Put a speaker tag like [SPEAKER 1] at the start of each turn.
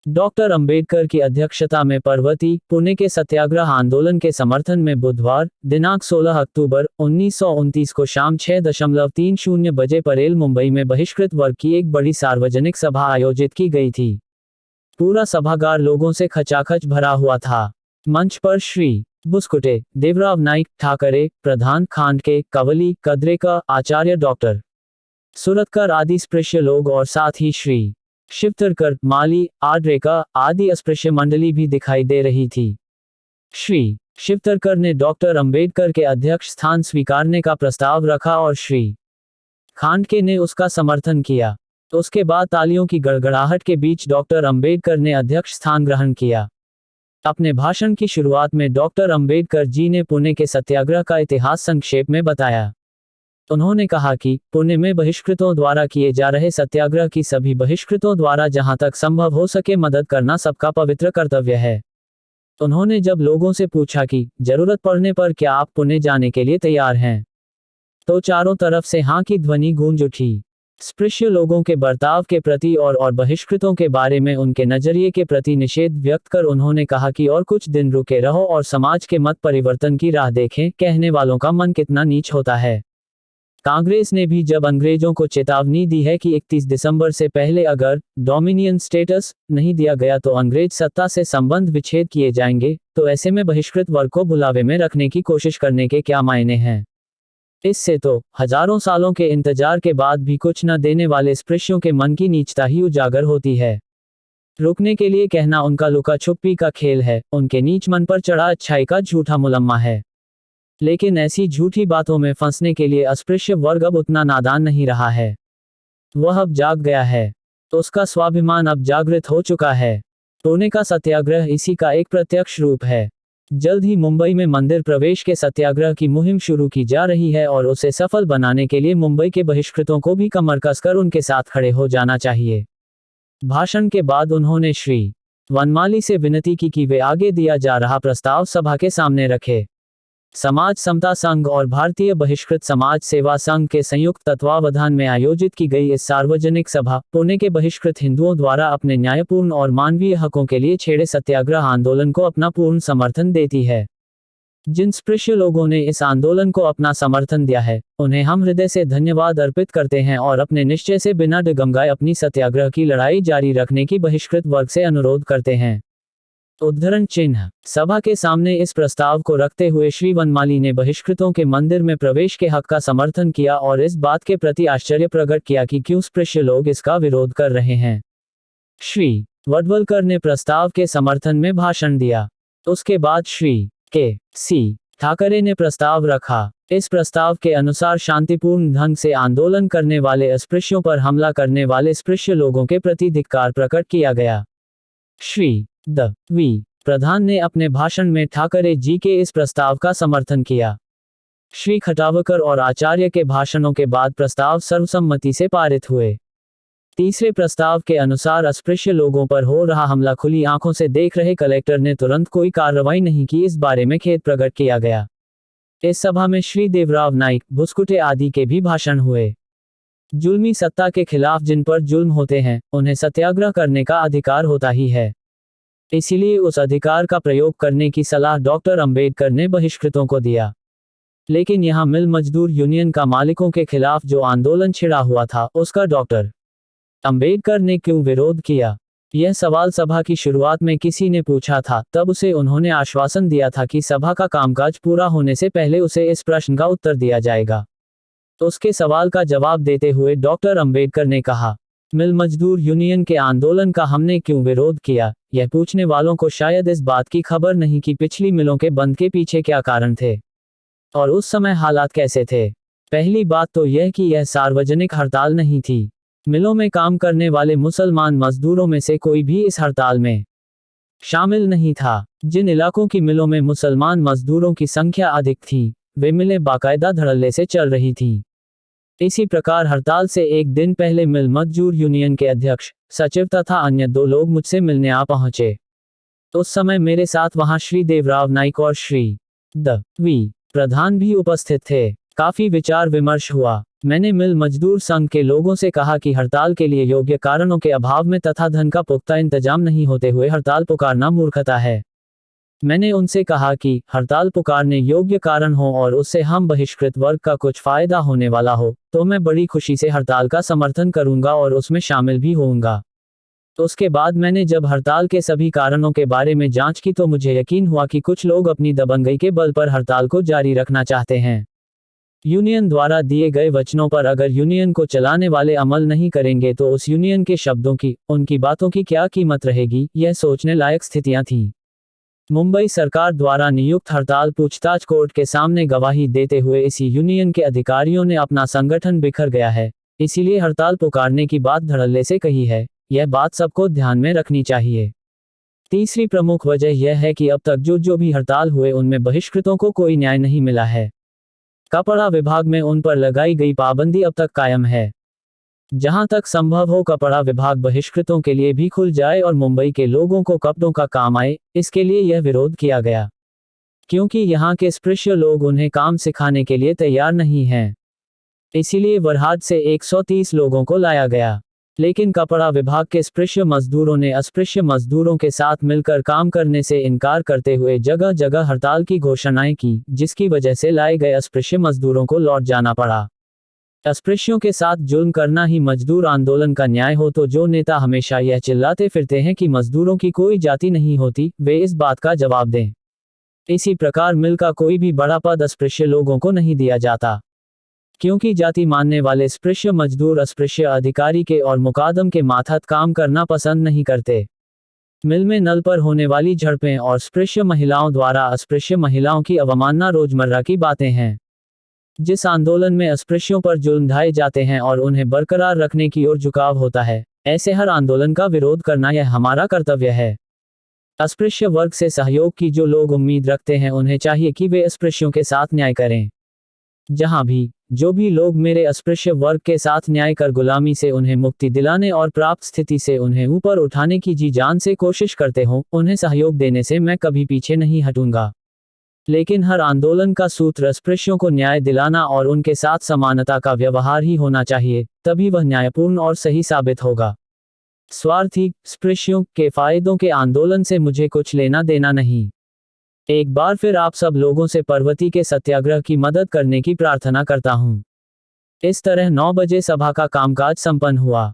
[SPEAKER 1] Doctor Ambedkar की अध्यक्षता में पर्वती, पुणे के सत्याग्रह आंदोलन के समर्थन में बुधवार, दिनांक 16 अक्टूबर 1929 को शाम 6:30 बजे परेल, मुंबई में बहिष्कृत वर्ग की एक बड़ी सार्वजनिक सभा आयोजित की गई थी। पूरा सभागार लोगों से खचाखच भरा हुआ था। मंच पर श्री बुस्कुटे, देवराव नाइक, ठाकरे, प्रधान, खांडके, कवली, कद्रेकर, आचार्य डॉक्टर सुरतकर आदि स्पृश्य लोग और साथ ही श्री शिवतरकर, माली, आड्रेकर आदि अस्पृश्य मंडली भी दिखाई दे रही थी। श्री शिवतरकर ने डॉक्टर अंबेडकर के अध्यक्ष स्थान स्वीकारने का प्रस्ताव रखा और श्री खांडके ने उसका समर्थन किया। उसके बाद तालियों की गड़गड़ाहट के बीच डॉक्टर अंबेडकर ने अध्यक्ष स्थान ग्रहण किया। अपने भाषण की शुरुआत में डॉक्टर अंबेडकर जी ने पुणे के सत्याग्रह का इतिहास संक्षेप में बताया। उन्होंने कहा कि पुणे में बहिष्कृतों द्वारा किए जा रहे सत्याग्रह की सभी बहिष्कृतों द्वारा जहां तक संभव हो सके मदद करना सबका पवित्र कर्तव्य है। उन्होंने जब लोगों से पूछा कि जरूरत पड़ने पर क्या आप पुणे जाने के लिए तैयार हैं, तो चारों तरफ से हाँ की ध्वनि गूंज उठी। स्पृश्य लोगों के बर्ताव के प्रति और बहिष्कृतों के बारे में उनके नजरिए के प्रति निषेध व्यक्त कर उन्होंने कहा कि और कुछ दिन रुके रहो और समाज के मत परिवर्तन की राह देखें। कहने वालों का मन कितना नीच होता है। कांग्रेस ने भी जब अंग्रेजों को चेतावनी दी है कि 31 दिसंबर से पहले अगर डोमिनियन स्टेटस नहीं दिया गया तो अंग्रेज सत्ता से संबंध विच्छेद किए जाएंगे, तो ऐसे में बहिष्कृत वर्ग को भुलावे में रखने की कोशिश करने के क्या मायने हैं। इससे तो हजारों सालों के इंतजार के बाद भी कुछ न देने वाले स्पृश्यों के मन की नीचता ही उजागर होती है। रुकने के लिए कहना उनका लुका छुपी का खेल है, उनके नीच मन पर चढ़ा अच्छाई का झूठा मुलम्मा है। लेकिन ऐसी झूठी बातों में फंसने के लिए अस्पृश्य वर्ग अब उतना नादान नहीं रहा है। वह अब जाग गया है। उसका स्वाभिमान अब जागृत हो चुका है। पुणे का सत्याग्रह इसी का एक प्रत्यक्ष रूप है। जल्द ही मुंबई में मंदिर प्रवेश के सत्याग्रह की मुहिम शुरू की जा रही है और उसे सफल बनाने के लिए मुंबई के बहिष्कृतों को भी कमर कसकर उनके साथ खड़े हो जाना चाहिए। भाषण के बाद उन्होंने श्री वनमाली से विनती की कि वे आगे दिया जा रहा प्रस्ताव सभा के सामने रखे। समाज समता संघ और भारतीय बहिष्कृत समाज सेवा संघ के संयुक्त तत्वावधान में आयोजित की गई इस सार्वजनिक सभा पुणे के बहिष्कृत हिंदुओं द्वारा अपने न्यायपूर्ण और मानवीय हकों के लिए छेड़े सत्याग्रह आंदोलन को अपना पूर्ण समर्थन देती है। जिन स्पृश्य लोगों ने इस आंदोलन को अपना समर्थन दिया है, उन्हें हम हृदय से धन्यवाद अर्पित करते हैं और अपने निश्चय से बिना डगमगाए अपनी सत्याग्रह की लड़ाई जारी रखने की बहिष्कृत वर्ग से अनुरोध करते हैं। उद्धरण चिन्ह। सभा के सामने इस प्रस्ताव को रखते हुए श्री वनमाली ने बहिष्कृतों के मंदिर में प्रवेश के हक का समर्थन किया और इस बात के प्रति आश्चर्य प्रकट किया कि क्यों स्पृश्य लोग इसका विरोध कर रहे हैं। श्री वडवलकर ने प्रस्ताव के समर्थन में भाषण दिया। उसके बाद श्री के.सी. ठाकरे ने प्रस्ताव रखा। इस प्रस्ताव के अनुसार शांतिपूर्ण ढंग से आंदोलन करने वाले अस्पृश्यों पर हमला करने वाले स्पृश्य लोगों के प्रति धिक्कार प्रकट किया गया। श्री वी प्रधान ने अपने भाषण में ठाकरे जी के इस प्रस्ताव का समर्थन किया। श्री खटावकर और आचार्य के भाषणों के बाद प्रस्ताव सर्वसम्मति से पारित हुए। तीसरे प्रस्ताव के अनुसार अस्पृश्य लोगों पर हो रहा हमला खुली आंखों से देख रहे कलेक्टर ने तुरंत कोई कार्रवाई नहीं की, इस बारे में खेद प्रकट किया गया। इस सभा में श्री देवराव नाइक, बुस्कुटे आदि के भी भाषण हुए। जुल्मी सत्ता के खिलाफ जिन पर जुल्म होते हैं, उन्हें सत्याग्रह करने का अधिकार होता ही है। इसीलिए उस अधिकार का प्रयोग करने की सलाह डॉक्टर अंबेडकर ने बहिष्कृतों को दिया। लेकिन यहाँ मिल मजदूर यूनियन का मालिकों के खिलाफ जो आंदोलन छिड़ा हुआ था, उसका डॉक्टर अंबेडकर ने क्यों विरोध किया? यह सवाल सभा की शुरुआत में किसी ने पूछा था। तब उसे उन्होंने आश्वासन दिया था कि सभा का कामकाज पूरा होने से पहले उसे इस प्रश्न का उत्तर दिया जाएगा। उसके सवाल का जवाब देते हुए डॉक्टर अंबेडकर ने कहा, मिल मजदूर यूनियन के आंदोलन का हमने क्यों विरोध किया? यह पूछने वालों को शायद इस बात की खबर नहीं कि पिछली मिलों के बंद के पीछे क्या कारण थे और उस समय हालात कैसे थे। पहली बात तो यह कि यह सार्वजनिक हड़ताल नहीं थी। मिलों में काम करने वाले मुसलमान मजदूरों में से कोई भी इस हड़ताल में शामिल नहीं था। जिन इलाकों की मिलों में मुसलमान मजदूरों की संख्या अधिक थी, वे मिलें बाकायदा धड़ल्ले से चल रही थीं। इसी प्रकार हड़ताल से एक दिन पहले मिल मजदूर यूनियन के अध्यक्ष, सचिव तथा अन्य 2 लोग मुझसे मिलने आ पहुंचे। उस समय मेरे साथ वहां श्री देवराव नाइक और श्री वी प्रधान भी उपस्थित थे। काफी विचार विमर्श हुआ। मैंने मिल मजदूर संघ के लोगों से कहा कि हड़ताल के लिए योग्य कारणों के अभाव में तथा धन का पुख्ता इंतजाम नहीं होते हुए हड़ताल पुकारना मूर्खता है। मैंने उनसे कहा कि हड़ताल पुकारने योग्य कारण हो और उससे हम बहिष्कृत वर्ग का कुछ फायदा होने वाला हो तो मैं बड़ी खुशी से हड़ताल का समर्थन करूंगा और उसमें शामिल भी होऊंगा। उसके बाद मैंने जब हड़ताल के सभी कारणों के बारे में जांच की तो मुझे यकीन हुआ कि कुछ लोग अपनी दबंगई के बल पर हड़ताल को जारी रखना चाहते हैं। यूनियन द्वारा दिए गए वचनों पर अगर यूनियन को चलाने वाले अमल नहीं करेंगे तो उस यूनियन के शब्दों की, उनकी बातों की क्या कीमत रहेगी, यह सोचने लायक स्थितियां थीं। मुंबई सरकार द्वारा नियुक्त हड़ताल पूछताछ कोर्ट के सामने गवाही देते हुए इसी यूनियन के अधिकारियों ने अपना संगठन बिखर गया है, इसीलिए हड़ताल पुकारने की बात धड़ल्ले से कही है। यह बात सबको ध्यान में रखनी चाहिए। तीसरी प्रमुख वजह यह है कि अब तक जो भी हड़ताल हुए उनमें बहिष्कृतों को कोई न्याय नहीं मिला है। कपड़ा विभाग में उन पर लगाई गई पाबंदी अब तक कायम है। जहां तक संभव हो कपड़ा विभाग बहिष्कृतों के लिए भी खुल जाए और मुंबई के लोगों को कपड़ों का काम आए, इसके लिए यह विरोध किया गया। क्योंकि यहाँ के स्पृश्य लोग उन्हें काम सिखाने के लिए तैयार नहीं हैं। इसीलिए वरहाट से 130 लोगों को लाया गया। लेकिन कपड़ा विभाग के स्पृश्य मजदूरों ने अस्पृश्य मजदूरों के साथ मिलकर काम करने से इनकार करते हुए जगह जगह हड़ताल की घोषणाएं की, जिसकी वजह से लाए गए अस्पृश्य मजदूरों को लौट जाना पड़ा। अस्पृश्यों के साथ जुल्म करना ही मजदूर आंदोलन का न्याय हो तो जो नेता हमेशा यह चिल्लाते फिरते हैं कि मजदूरों की कोई जाति नहीं होती, वे इस बात का जवाब दें। इसी प्रकार मिल का कोई भी बड़ा पद अस्पृश्य लोगों को नहीं दिया जाता, क्योंकि जाति मानने वाले स्पृश्य मजदूर अस्पृश्य अधिकारी के और मुकादम के मातहत काम करना पसंद नहीं करते। मिल में नल पर होने वाली झड़पें और स्पृश्य महिलाओं द्वारा अस्पृश्य महिलाओं की अवमानना रोजमर्रा की बातें हैं। जिस आंदोलन में अस्पृश्यों पर जुल्म ढाए जाते हैं और उन्हें बरकरार रखने की ओर झुकाव होता है, ऐसे हर आंदोलन का विरोध करना यह हमारा कर्तव्य है। अस्पृश्य वर्ग से सहयोग की जो लोग उम्मीद रखते हैं उन्हें चाहिए कि वे अस्पृश्यों के साथ न्याय करें। जहां भी जो भी लोग मेरे अस्पृश्य वर्ग के साथ न्याय कर गुलामी से उन्हें मुक्ति दिलाने और प्राप्त स्थिति से उन्हें ऊपर उठाने की जी जान से कोशिश करते हों, उन्हें सहयोग देने से मैं कभी पीछे नहीं हटूंगा। लेकिन हर आंदोलन का सूत्र अस्पृश्यों को न्याय दिलाना और उनके साथ समानता का व्यवहार ही होना चाहिए, तभी वह न्यायपूर्ण और सही साबित होगा। स्वार्थी स्पृश्यों के फायदों के आंदोलन से मुझे कुछ लेना देना नहीं। एक बार फिर आप सब लोगों से परवती के सत्याग्रह की मदद करने की प्रार्थना करता हूं। इस तरह 9 बजे सभा का कामकाज संपन्न हुआ।